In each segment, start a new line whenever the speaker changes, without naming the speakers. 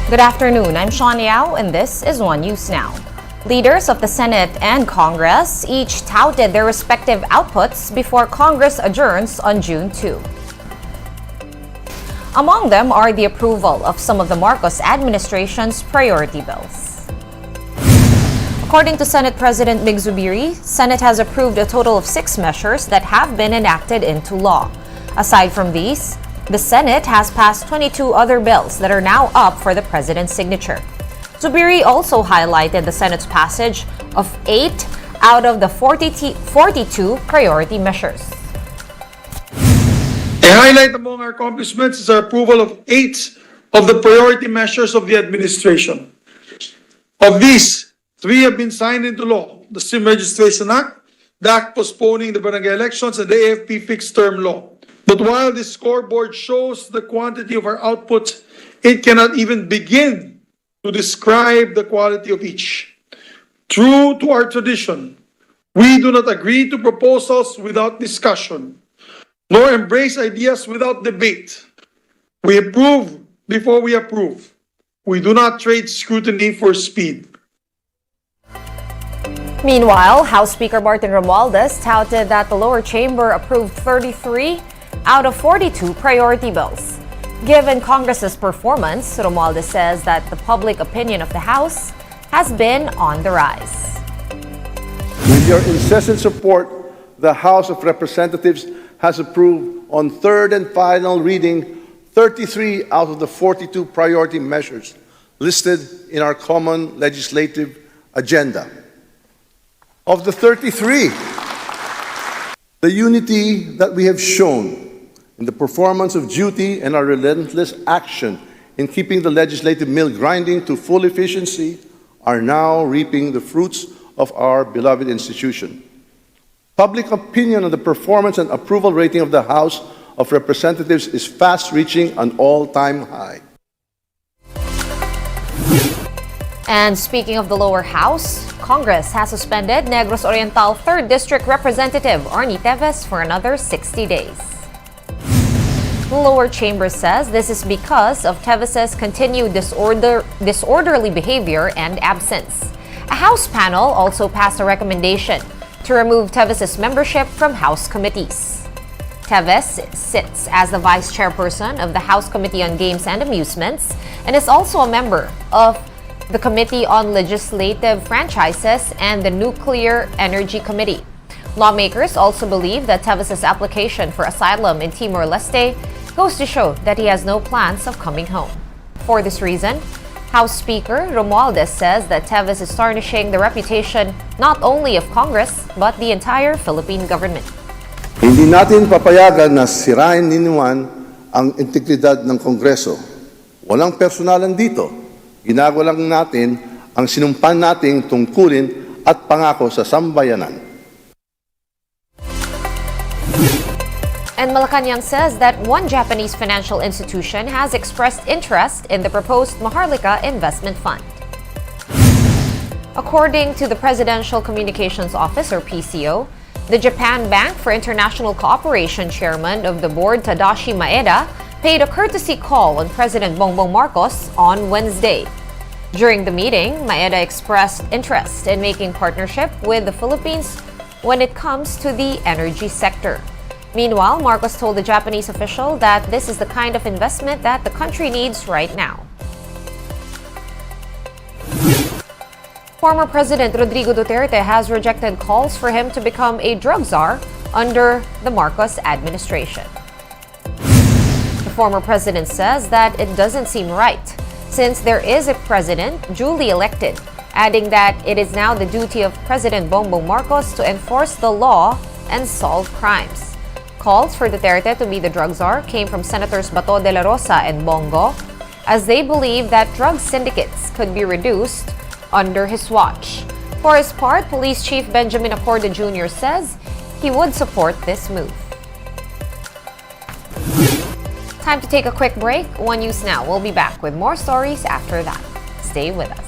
Good afternoon, I'm Sean Yao and this is One News Now. Leaders of the Senate and Congress each touted their respective outputs before Congress adjourns on June 2. Among them are the approval of some of the Marcos administration's priority bills. According to Senate President Mig Zubiri, Senate has approved a total of 6 measures that have been enacted into law. Aside from these, the Senate has passed 22 other bills that are now up for the President's signature. Zubiri also highlighted the Senate's passage of 8 out of the 42 priority measures.
A highlight among our accomplishments is our approval of 8 of the priority measures of the administration. Of these, 3 have been signed into law: the SIM Registration Act, the Act postponing the barangay elections, and the AFP fixed term law. But while this scoreboard shows the quantity of our output, it cannot even begin to describe the quality of each. True to our tradition, we do not agree to proposals without discussion, nor embrace ideas without debate. We approve before we approve. We do not trade scrutiny for speed.
Meanwhile, House Speaker Martin Romualdez touted that the lower chamber approved 33 out of 42 priority bills. Given Congress's performance, Romualdez says that the public opinion of the House has been on the rise.
With your incessant support, the House of Representatives has approved on third and final reading 33 out of the 42 priority measures listed in our common legislative agenda. Of the 33, the unity that we have shown in the performance of duty and our relentless action in keeping the legislative mill grinding to full efficiency are now reaping the fruits of our beloved institution. Public opinion on the performance and approval rating of the House of Representatives is fast reaching an all-time high.
And speaking of the lower house, Congress has suspended Negros Oriental 3rd District Representative Arnie Teves for another 60 days. The lower chamber says this is because of Teves's continued disorderly behavior and absence. A House panel also passed a recommendation to remove Teves's membership from House committees. Teves sits as the vice chairperson of the House Committee on Games and Amusements and is also a member of the Committee on Legislative Franchises and the Nuclear Energy Committee. Lawmakers also believe that Teves's application for asylum in Timor-Leste goes to show that he has no plans of coming home. For this reason, House Speaker Romualdez says that Teves is tarnishing the reputation not only of Congress but the entire Philippine government.
Hindi natin papayagan na sirain ni Juan ang integridad ng Kongreso. Walang personalan dito. Ginagawa lang natin ang sinumpan nating tungkulin at pangako sa sambayanan.
And Malacanang says that one Japanese financial institution has expressed interest in the proposed Maharlika Investment Fund. According to the Presidential Communications Office, or PCO, the Japan Bank for International Cooperation chairman of the board, Tadashi Maeda, paid a courtesy call on President Bongbong Marcos on Wednesday. During the meeting, Maeda expressed interest in making partnership with the Philippines when it comes to the energy sector. Meanwhile, Marcos told the Japanese official that this is the kind of investment that the country needs right now. Former President Rodrigo Duterte has rejected calls for him to become a drug czar under the Marcos administration. The former president says that it doesn't seem right since there is a president duly elected, adding that it is now the duty of President Bongbong Marcos to enforce the law and solve crimes. Calls for Duterte to be the drug czar came from Senators Bato de la Rosa and Bongo, as they believe that drug syndicates could be reduced under his watch. For his part, Police Chief Benjamin Acorda Jr. says he would support this move. Time to take a quick break. One News Now. We'll be back with more stories after that. Stay with us.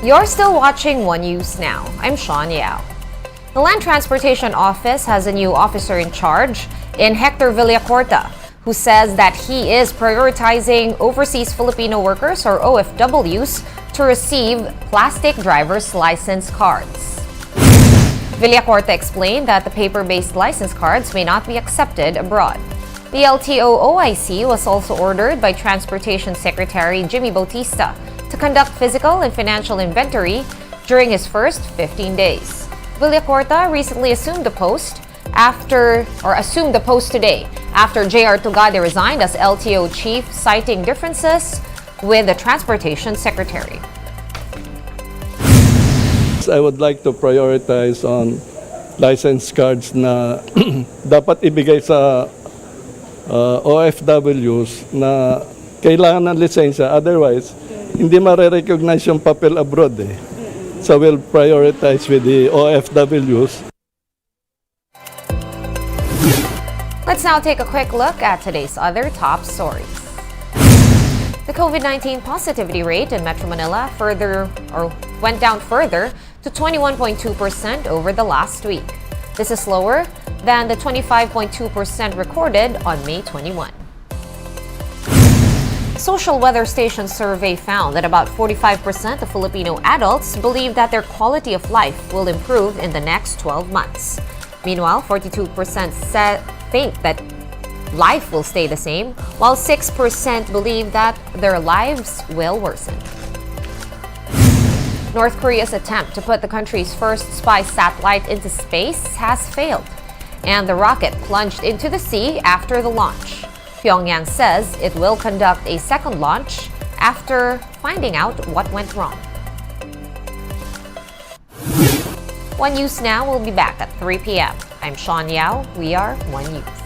You're still watching One News Now. I'm Sean Yao. The Land Transportation Office has a new officer in charge in Hector Villacorta, who says that he is prioritizing overseas Filipino workers, or OFWs, to receive plastic driver's license cards. Villacorta explained that the paper-based license cards may not be accepted abroad. The LTO-OIC was also ordered by Transportation Secretary Jimmy Bautista to conduct physical and financial inventory during his first 15 days. Villacorta recently assumed the post today after J.R. Tugade resigned as LTO chief, citing differences with the Transportation Secretary.
I would like to prioritize on license cards na dapat ibigay sa OFWs na kailangan ng lisensya. Otherwise, hindi mare-recognize yung papel abroad eh. So we'll prioritize with the OFWs.
Let's now take a quick look at today's other top stories. The COVID-19 positivity rate in Metro Manila went down further to 21.2% over the last week. This is lower than the 25.2% recorded on May 21. Social Weather Station survey found that about 45% of Filipino adults believe that their quality of life will improve in the next 12 months. Meanwhile, 42% think that life will stay the same, while 6% believe that their lives will worsen. North Korea's attempt to put the country's first spy satellite into space has failed, and the rocket plunged into the sea after the launch. Pyongyang says it will conduct a second launch after finding out what went wrong. One News Now will be back at 3 p.m. I'm Sean Yao. We are One News.